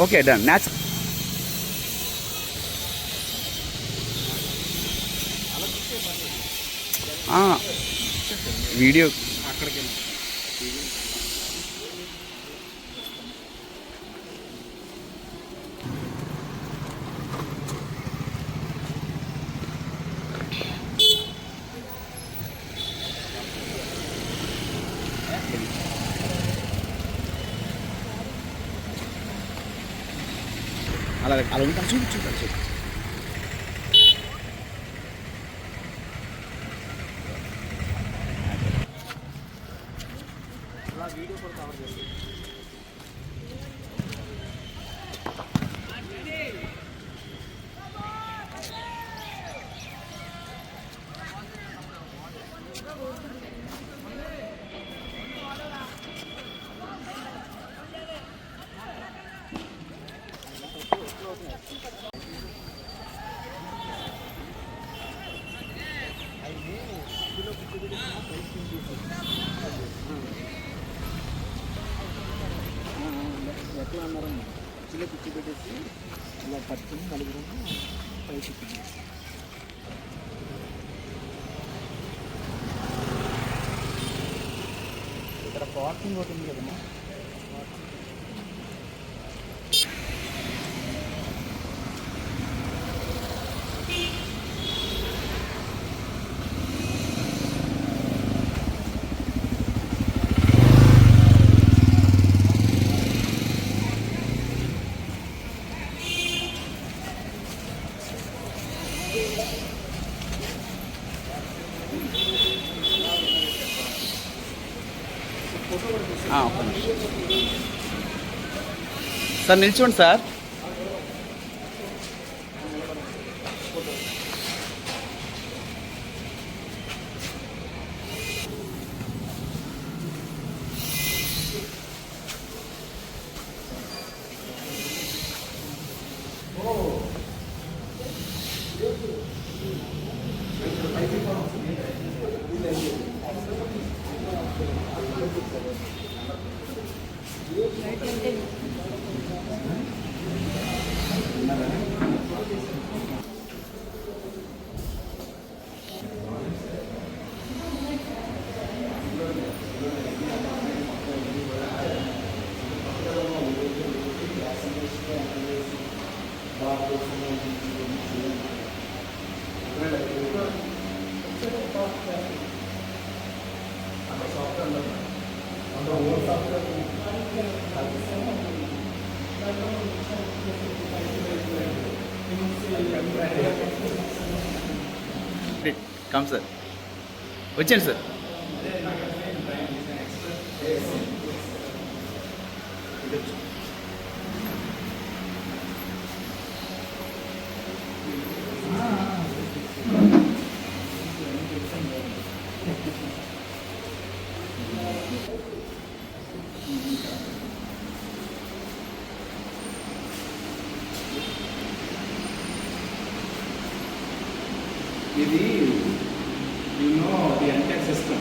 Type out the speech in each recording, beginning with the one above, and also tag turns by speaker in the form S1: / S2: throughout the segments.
S1: Okay done. Video అక్కడికి అలా అలా ఉంటాను. చూపించు. వీడియో కూడా కవర్ చేయండి. ఎట్లా అన్నారమ్మా, చిన్న పిచ్చి పెట్టేసి ఇలా పట్టుకుని నలుగురు పైకి ఇక్కడ పార్కింగ్ ఒకటి ఉంది కదమ్మా. సార్ నిల్చోండి సార్. కమ్ సార్, వచ్చాను సార్.
S2: ఇది you know the entire system.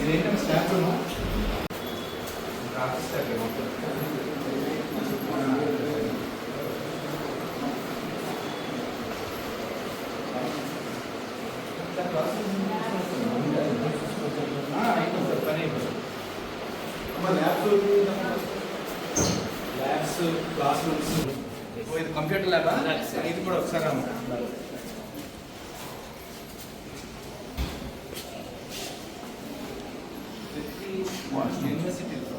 S2: ఇదేంటంటే స్టాఫ్ రూమ్ ఆఫీస్ స్టాఫ్ మొత్తం ల్యాబ్స్ క్లాస్ రూమ్స్. ఇది కంప్యూటర్ ల్యాబా? ఇది కూడా ఒకసారి యూనివర్సిటీలో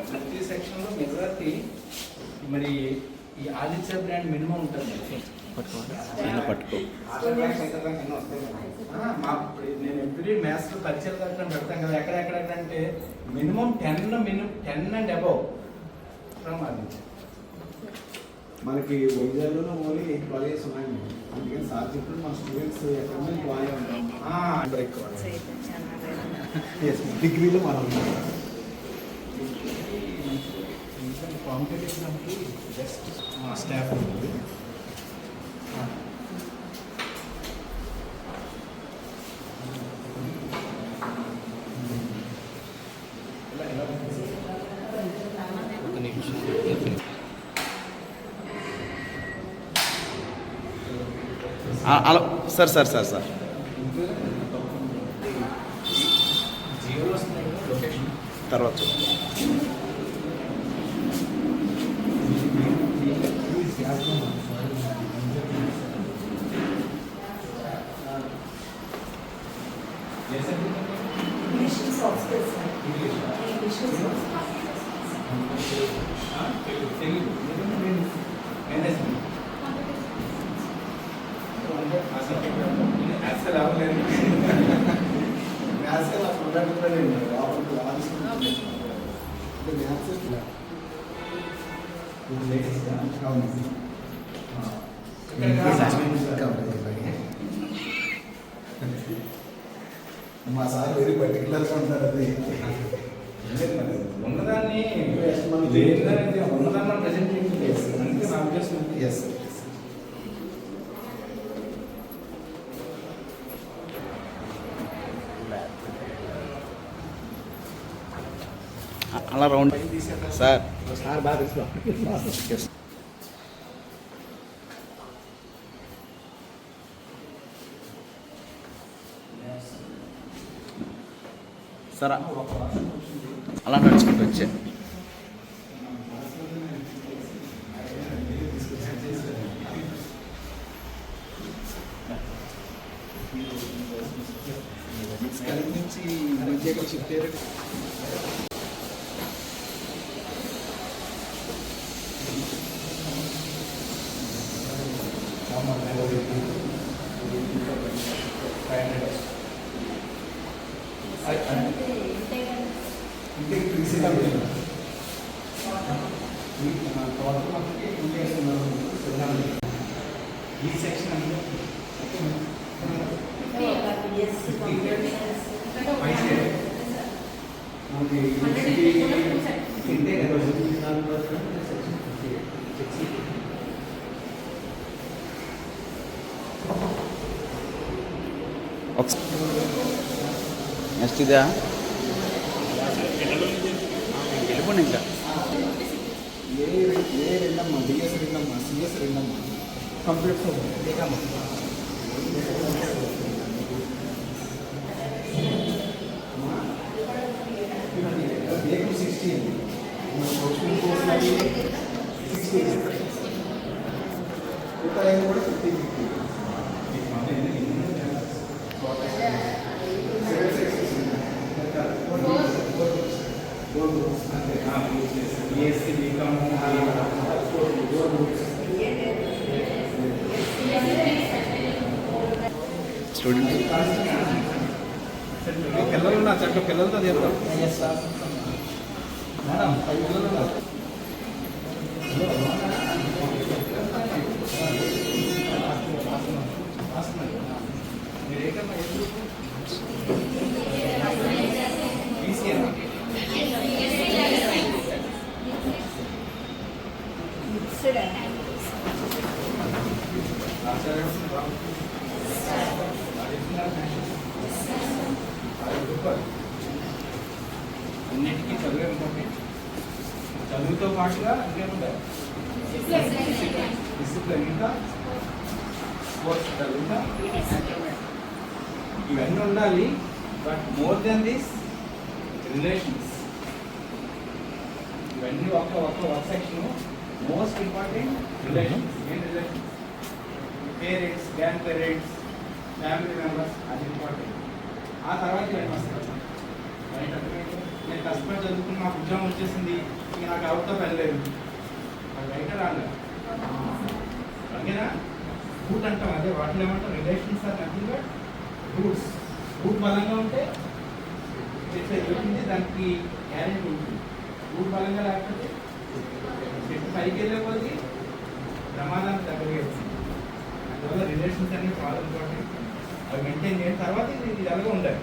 S2: ప్రతి సెక్షన్లో మెజారిటీ మరి ఈ ఆదిత్య బ్రాండ్ మినిమం ఉంటుంది.
S1: పట్టుకో
S2: నేను ఎవ్రీ మ్యాథ్స్ పరిచయం కట్టడం పెడతాం కదా, ఎక్కడెక్కడంటే minimum 10 and above from Aditya.
S3: మనకి వైజాగ్లో ఓన్లీ 8 కాలేజెస్ ఉన్నాయి. అందుకని సార్ చెప్పిన మా స్టూడెంట్స్ ఎక్కడ బాగా ఉంటాం. డిగ్రీలో మనం
S2: కాంపిటేటివ్ ఎగ్జామ్కి బెస్ట్ స్టాఫ్ ఉంటుంది.
S1: అలా సార్
S2: జియో వస్తున్నాయి లొకేషన్
S1: తర్వాత
S2: అసలు అవ్వలేదు.
S3: మ్యాథ్స్ అలా ప్రొడక్ట్లోనే ఉన్నారు. మ్యాథ్స్ మా సార్ వెరీ పర్టికులర్గా ఉంటారు. అది
S2: ఉన్నదాన్ని లేనిదాన్ని ఉన్నదాన్ని ప్రజెంట్ చేస్తుంది. అందుకే నా ఉద్దేశం
S3: ఎస్
S1: అలా రౌండ్ సార్
S3: సార్ బాగా
S1: సార్ అలా నడుచుకుంటూ వచ్చా.
S3: నుంచి మధ్యకి షిఫ్ట్ అయ్యారు.
S2: ఈ సెక్షన్
S1: నెక్స్ట్ ఇదా వెళ్ళిపోండి ఇంకా.
S3: ఏ రెండమ్మా, డిఎస్ రెండమ్మా, సిఎస్ రెండమ్మా, కంప్యూటర్ ఏకు 60 సోషల్ కోర్స్ అది 60 ఉత్తరాయణ కూడా 50
S2: BSc BCom
S1: స్టూడెంట్స్
S2: పిల్లలు ఉన్నారు చెట్టు పిల్లలతో చేద్దాం. మేడం 5 పిల్లలు ఉన్నారు. మీరు ఏకమ్మా ఏ గ్రూప్? BCM. అన్నిటికీ చదువు ఇంపార్టెంట్. చదువుతో పాటుగా ఇంకేముంటాయి డిసిప్లిన్, ఇంకా స్పోర్ట్స్ ఇంకా ఇవన్నీ ఉండాలి. But more than this relations, ఇవన్నీ ఒక సెక్షన్. Most important relations. ఏం relations? Parents, grandparents, family members, అది ఇంపార్టెంట్. ఆ తర్వాత ఇవన్నీ వస్తాయి. రైట్? నేను కష్టపడి చదువుకుని నాకు ఉద్యోగం వచ్చేసింది, ఇంక నాకు ఎవరితో పని లేదు, అది బయట రాలే. ఓకేనా? రూట్ అంటాం, అదే వాటిలో ఏమంటాం, relations are nothing but roots. Root బలంగా ఉంటే చెట్టు దానికి గ్యారెంటీ ఉంటుంది. రూట్ బలంగా లేకపోతే చెట్టు పైకి వెళ్ళే కొద్ది ప్రమాదానికి దగ్గరగా వెళ్తుంది. అందువల్ల రిలేషన్స్ అనేవి చాలా ఇంపార్టెంట్. అవి మెయింటైన్ చేసిన తర్వాత ఇది ఎలాగో ఉండాలి.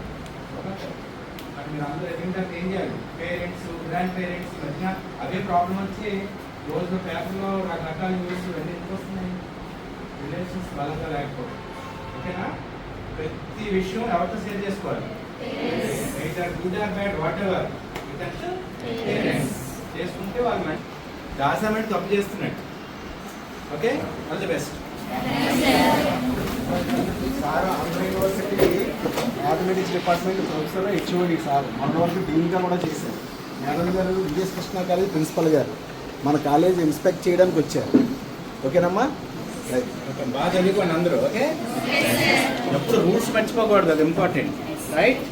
S2: అది మీరు అందరూ ఎదిగిన ఏం చేయాలి? పేరెంట్స్, గ్రాండ్ పేరెంట్స్ మధ్య అవే ప్రాబ్లం వచ్చి రోజు పేపర్లో రకరకాల న్యూస్ ఇవన్నీ ఎందుకు వస్తున్నాయి? రిలేషన్స్ బలంగా లేకపోతే. ఓకేనా? ప్రతి విషయం ఎవరితో షేర్ చేసుకోవాలి? Good or bad what ever చేసుకుంటే వాళ్ళు మంచి దాసామంటే తప్పు చేస్తున్నట్టు. Okay, all the best.
S3: Sir Andhra university mathematics department professor HOD sir, మన వరకు డీన్గా కూడా చేశారు. మేడం గారు విజయస్ కృష్ణ కాలేజ్ ప్రిన్సిపల్ గారు మన కాలేజ్ ఇన్స్పెక్ట్ చేయడానికి వచ్చారు. ఓకేనమ్మా?
S2: ఓకే, బాగా చదువుకోండి అందరూ. ఓకే, ఎప్పుడు రూల్స్ మర్చిపోకూడదు, అది important. Right?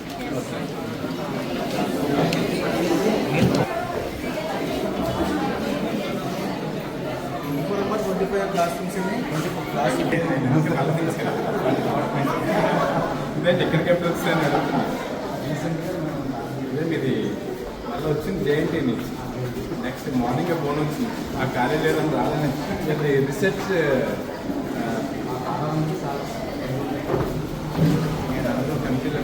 S3: Number 25 class rooms ఉన్నాయి. 24 క్లాస్
S4: ఇదే టెక్నికల్ క్యాపిటల్స్ అని అడుగుతున్నాను. ఇదే మీది మళ్ళీ వచ్చింది జేఎన్టీ నుంచి. నెక్స్ట్ మార్నింగ్ ఫోన్ వచ్చింది, ఆ కాలేజ్ లేదని రాదని. ఇది రీసెర్చ్ నేను అందరూ కన్ఫ్యూజ్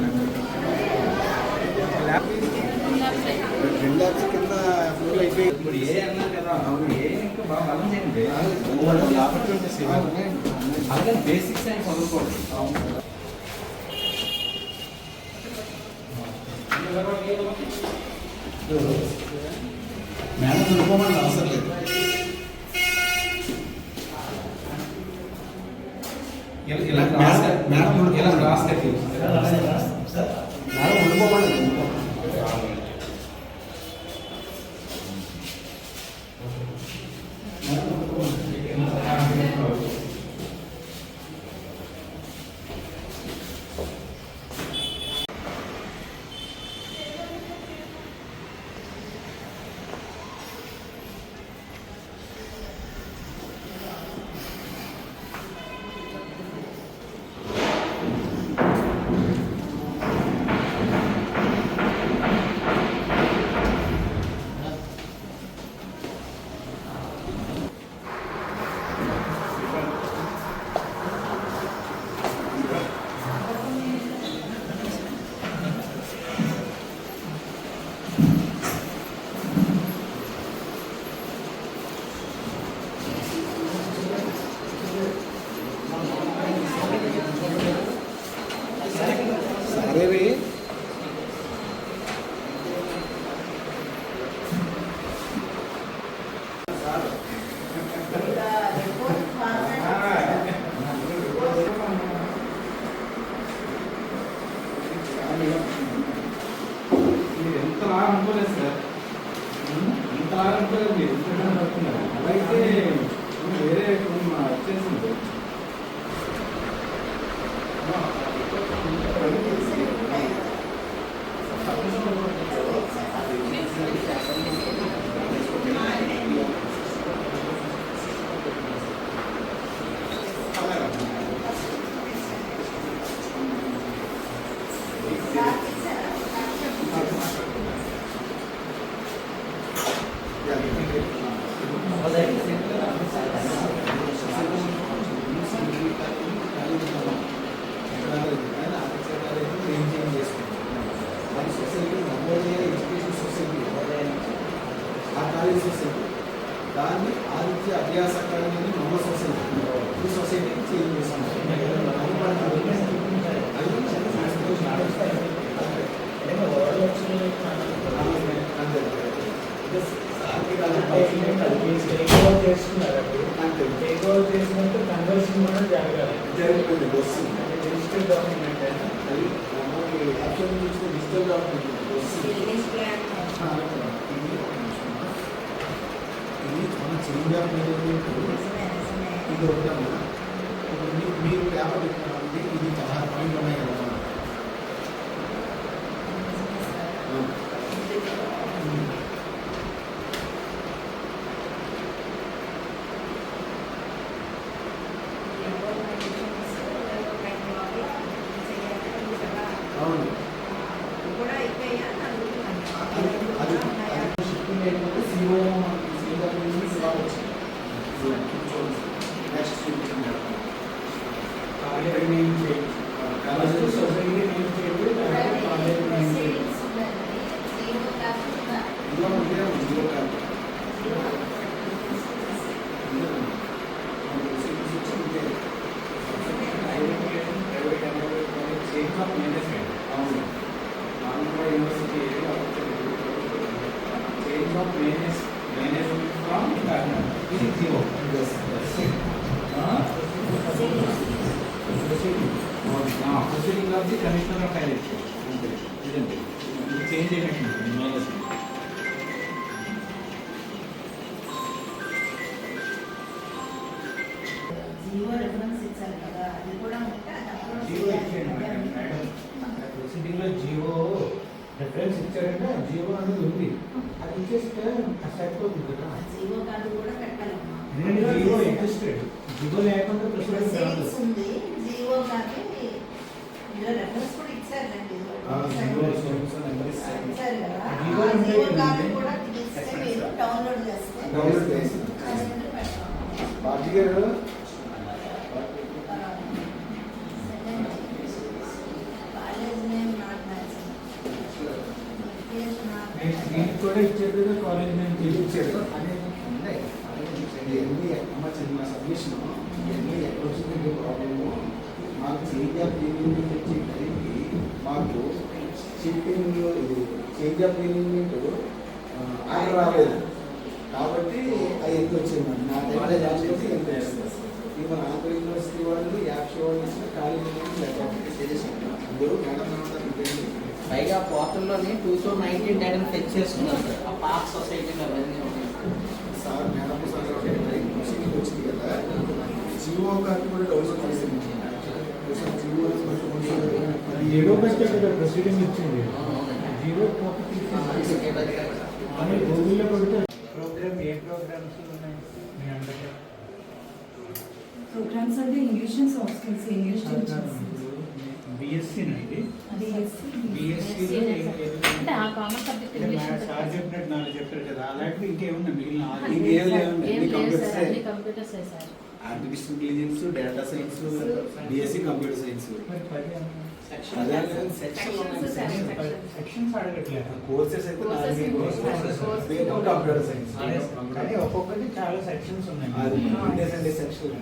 S3: రెండు ల్యాబ్స్ కింద ఫ్లోర్ అయిపోయి
S2: ఇప్పుడు ఏ అన్నారు కదా, అవును, ఏ ఇంకా బాగా బలం చేయండి. ఆపర్చునిటీస్ అలాగే బేసిక్స్ అని చదువుకోండి.
S3: మేడం చదువుకోమని అవసరం లేదు. మేడం ఉండిపోమని సరేవి
S2: మీరు ఎంతలా అనుకోలేదు సార్, ఇంతలా అనుకోలేదు మీరు, ఇంతలా పడుతున్నారు. అలా అయితే వేరే వచ్చేసింది.
S3: దాన్ని ఆదిత్య అభ్యాస అకాడమీని మమ్మ సొసైటీ ఈ సొసైటీకి చేంజ్ చేస్తాను.
S5: చేసినట్టు కన్వర్షన్ కూడా జరగాలి.
S3: జరుగుతుంది వస్తుంది.
S5: డిజిటల్ డాక్యుమెంట్
S3: అది మనకి యాక్చువల్ చూస్తే డిజిటల్ డాక్యుమెంట్ వస్తుంది. ఇది మనం చేంజ్ ఆఫ్ ఇది ఒకటమ్మా. ఇప్పుడు మీరు పేపర్ పెట్టినామంటే ఇది 16 పాయింట్లు ఉన్నాయి కదా. ఇందులో ఉంటే ఇందులో కాదు. అవును. Andhra university
S2: change of management from ఇది GO proceeding of the commissioner of higher education ఇదండి ఇది చేంజ్ అయినట్టు మేనేజ్మెంట్
S6: జీవో రెఫరెన్స్ ఇచ్చారు కదా అది కూడా ఉంటే అది అప్లోడ్
S2: జీవో ఇచ్చేయండి మేడం ప్రొసీడింగ్ లో జీవో రిఫరెన్స్ ఇచ్చారంటే ఆ జీవో అనేది ఉంది అది ఇచ్చేస్తే సరిపోతుంది కదా
S6: జీవో కార్డు కూడా పెట్టాలమ్మా
S2: ఎందుకంటే జీవో ఎగ్జిస్టెడ్ జీవో లేకుండా ప్రొసీడింగ్ రాదు
S6: సేల్స్ ఉంది జీవో కార్డు ఇందులో రెఫరెన్స్ కూడా ఇచ్చారండి ఇచ్చారు కదా ఆ
S2: జీవో
S6: జీవో
S2: ఉంటే
S6: కార్డు కూడా తీస్తే మీరు డౌన్లోడ్ చేస్తే
S3: డౌన్లోడ్ చేసి
S6: అది కూడా పెట్టాలి
S3: బాబీ గారు
S6: కాలేజ్ నేమ్ నాట్ మ్యాచింగ్
S2: దీనికి కూడా ఇచ్చారు కదా కాలేజ్ నుంచి
S3: ఇచ్చారు. ఇవన్నీ అమ్మ చిన్న సబ్మిషన్ ఇవన్నీ ఎక్కడ వచ్చిందంటే ప్రాబ్లము మాకు చేంజ్ ఆఫ్ పేమెంట్ వచ్చే టైంకి మాకు షిప్పింగ్ ఇది చేంజ్ ఆఫ్ పేమెంట్ ఆర్డర్ రాలేదు కాబట్టి అది ఎంత వచ్చింది నా టైంలో రాకపోతే ఎంత వస్తుంది ఈ మన ఆంధ్ర యూనివర్సిటీ వాళ్ళు యాప్స్ వాళ్ళు ఇచ్చిన కాలేజీ అందరూ మేడం ఇంకేంటి
S1: పైగా పోర్టల్లోని 2019 డేటాను ఫెచ్ చేసుకున్నారు సార్. ఆ పార్క్ సొసైటీలో అవన్నీ ఉన్నాయి.
S3: సార్ మేడం సార్ ప్రొసీడింగ్ వచ్చింది కదా జియో కార్డు కూడా డౌన్లోడ్ చేసింది జియో
S2: జీవో బెస్ట్ కదా ప్రొసీడింగ్ ఇచ్చింది జీవో కాపీ అని గూగుల్లో కొడితే ప్రోగ్రామ్ ఏ ప్రోగ్రామ్స్ ఉన్నాయి మీ అందరికీ
S7: ప్రోగ్రామ్స్ అంటే English and soft skills English
S2: BSc నండి బిఎస్సీ
S7: అంటే ఆ కామర్స్ సబ్జెక్ట్ ఇంగ్లీష్
S2: సార్ చెప్పినట్టు నాకు చెప్పారు కదా అలాంటివి ఇంకేముంది మిగిలిన
S3: ఇంకేం లేవండి
S7: ఏం
S3: అన్ని
S7: లేదు
S3: కంప్యూటర్
S7: సార్ అన్ని
S3: science
S7: computers sir
S3: artificial intelligence data science BSc computer science
S2: మరి పది
S3: అదే
S2: సెక్షన్స్ అడగట్లేదు
S3: కోర్సెస్ అయితే
S7: Courses
S3: నాలుగు
S7: courses.
S3: కోర్సెస్ కంప్యూటర్ సైన్స్
S2: కానీ ఒక్కొక్కటి చాలా సెక్షన్స్
S3: అది
S2: ఉన్నాయి
S3: ఇండెసెంట్ సెక్షన్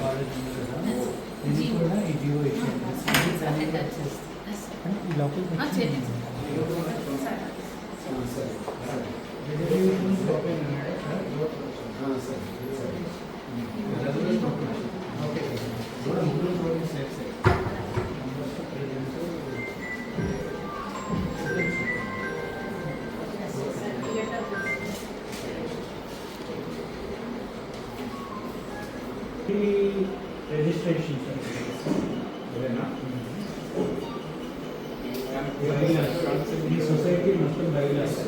S2: కాలేజ్ ఉంది కదా ఇది కూడా ఈ జీవో ఇచ్చింది రిజిస్ట్రేషన్ ఈ సొసైటీ మొత్తం bylaws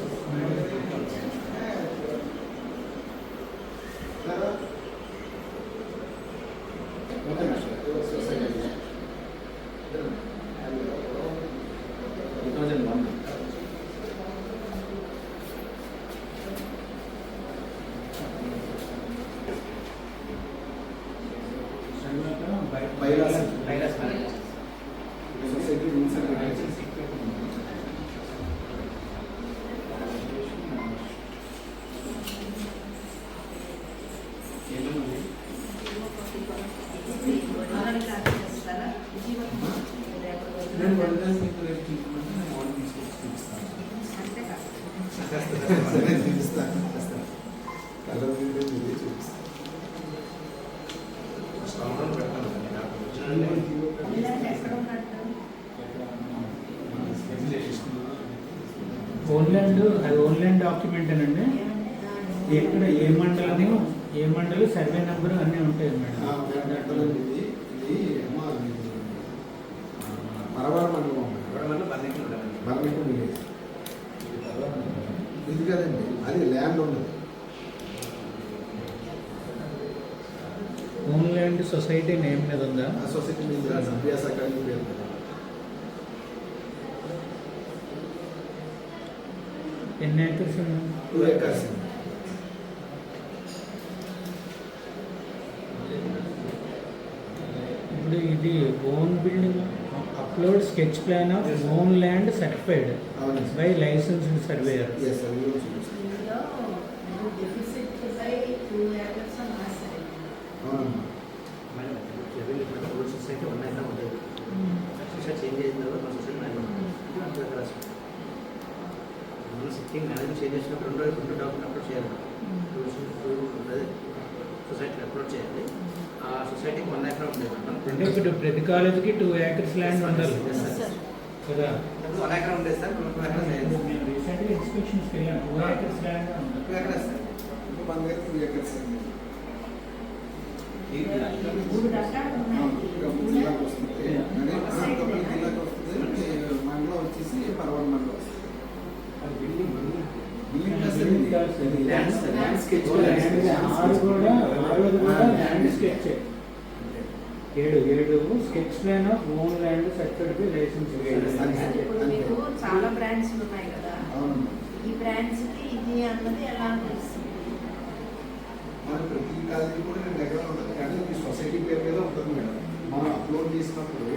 S3: society rules and
S6: already class చేస్తారా
S3: నేను వదిలేసి మీకు రేపు తీసుకుంటే నేను ఆర్డర్ తీసుకొచ్చి చూపిస్తాను
S6: అంతే కాదు
S3: చూపిస్తాను కలర్ వీడియో మీదే చూపిస్తాను
S6: పిల్లలు ఎక్కడ ఉన్నట్టు
S2: ఓన్లాండ్ అది ఓన్లాండ్ డాక్యుమెంట్ అండి ఎక్కడ ఏ మండలం సర్వే నెంబర్ అన్నీ ఉంటాయి మేడం
S3: ఇది మరవరం మండలం మరమికు విలేజ్ ఇది కదండి అది ల్యాండ్ ఉండదు
S2: ఓన్లాండ్ సొసైటీ నేమ్ మీద ఉందా
S3: ఆ సొసైటీ మీద అభ్యాస అకాడమీ పేరు
S5: ఎన్ని ఏకర్స్ ఉన్నాయి?
S3: 2 acres.
S5: ఇప్పుడు ఇది own building upload sketch plan of own land certified
S3: అవును sir.
S5: By licensed surveyor.
S3: Yes, sir. We will choose.
S6: ఇందులో డెఫిసిట్ బై 2 acres అని రాశారు.
S3: అవునమ్మా.
S8: మేడం రెవెన్యూ ఇప్పుడు ఓల్డ్ సొసైటీ 1 acre ఉండేది. సొసైటీ చేంజ్ చేసిన తర్వాత మన సొసైటీ 9 ఉంది. ఇది 2 acres. మనం సిట్టింగ్ మేనేజ్మెంట్ చేంజ్ చేసినప్పుడు 2 డాక్యుమెంట్ అప్లోడ్ చేయాలి. ఉంటుంది సొసైటీ అప్లోడ్ చేయాలి. ఆ సొసైటీకి 1 acre ఉండేది మేడం.
S5: అంటే ఇప్పుడు ప్రతి కాలేజీకి 2 acres ల్యాండ్ ఉండాలి
S8: Yes, sir.
S5: కదా.
S8: 1 acre ఉండేది సార్, 2 acres అయ్యింది.
S5: మేము రీసెంట్గా ఇన్స్పెక్షన్స్కి వెళ్ళాము. 2 acres ల్యాండ్ ఉంది.
S8: 2 acres సార్.
S3: ఇప్పుడు మన దగ్గర 2 acres అండి.
S6: 3 రకాలు ఉన్నాయి.
S3: జిల్లాకు వస్తుంది. అదే అనకాపల్లి జిల్లాకు వస్తుంది. మండలం వచ్చేసి పరవన్ మండలం వస్తుంది. బిల్డింగ్
S5: కాదు sir.
S8: Land sir, land sketch
S5: ఆరు కూడా land sketch 7 sketch plan of own land certified by licence.
S6: ఇప్పుడు మీకు చాలా బ్రాండ్స్ ఉన్నాయి కదా,
S3: అవునమ్మా.
S6: ఈ బ్రాండ్స్ కి ఇది అన్నది ఎలా తెలుస్తుంది?
S3: మన ప్రతి కాలేజీ కూడా నేను దగ్గర ఉంటుంది, కానీ ఈ సొసైటీ పేరు మీద ఉంటుంది మేడం. మనం అప్లోడ్ చేసినప్పుడు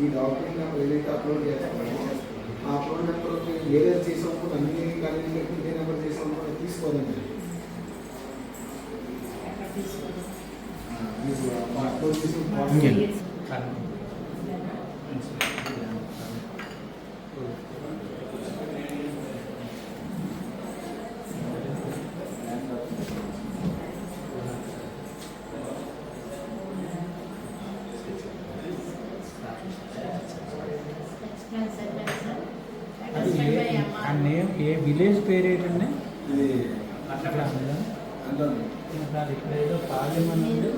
S3: ఈ డాక్యుమెంట్ నెంబర్ ఏదైతే అప్లోడ్ చేస్తామో ఆ అప్లోడ్ నెంబర్ ఏదైతే చేసామో అన్ని కాలేజీలకి ఇదే నెంబర్ చేసామో అది తీసుకోదండి.
S6: ఎక్కడ తీసుకోవాలి?
S3: మీకు అప్లోడ్ చేసిన
S5: అది ఆ నేమ్ ఏ విలేజ్ పేరు ఏంటండి?
S3: ఇది
S5: అట్లా ఉందా?
S3: అందులో
S5: సార్ ఇక్కడ ఏదో పాలెం అని ఉంది.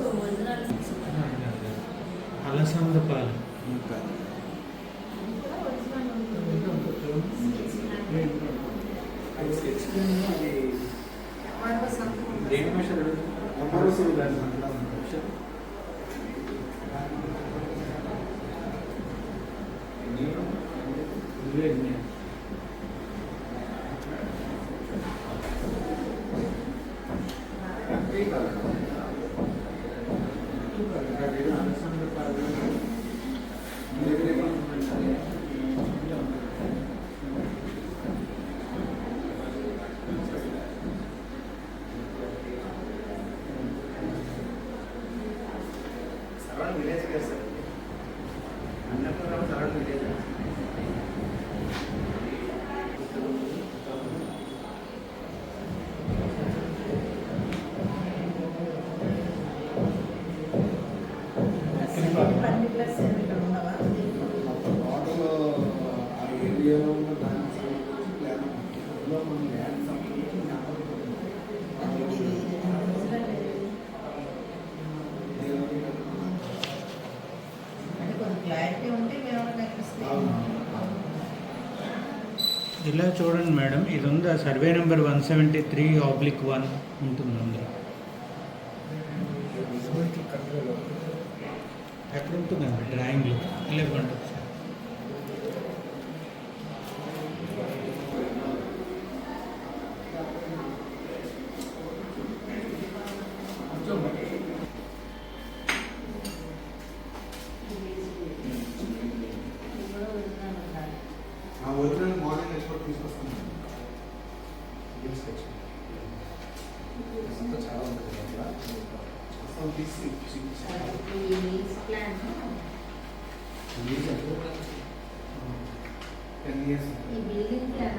S5: అలసంద పాలెం.
S3: అది స్కెచ్ ప్లాన్ అది
S8: దేని భాష
S3: ఎంఆర్ఓసి
S5: విలేజ్ నేమ్. అలసంద పాలెం.
S8: సరౌండ్ విలేజ్ కదా సార్, అన్నప్పుడు సరౌండ్ విలేజ్.
S6: పర్టికులర్ సెంటర్ ఉండవా?
S3: టోటల్ ఆ ఏరియాలో ఉన్న దానికి సంబంధించి ప్లాన్ అందులో మనం ల్యాండ్ సంబంధించి
S6: అంటే కొంచెం క్లారిటీ ఉంటే మేము
S5: ఇలా చూడండి మేడం, ఇది ఉందా సర్వే నెంబర్ 173/1 ఉంటుంది అందులో. ఎక్కడ ఉంటుందండి డ్రాయింగ్లో? లేకుండా
S3: ఆ ఒరిజినల్ మార్నింగ్ ఎక్స్పోర్ట్ తీసుకొస్తాను. చాలా ఉంటుంది కదా, తీసి
S6: ప్లాన్
S3: 10 years
S6: ఈ బిల్డింగ్ ప్లాన్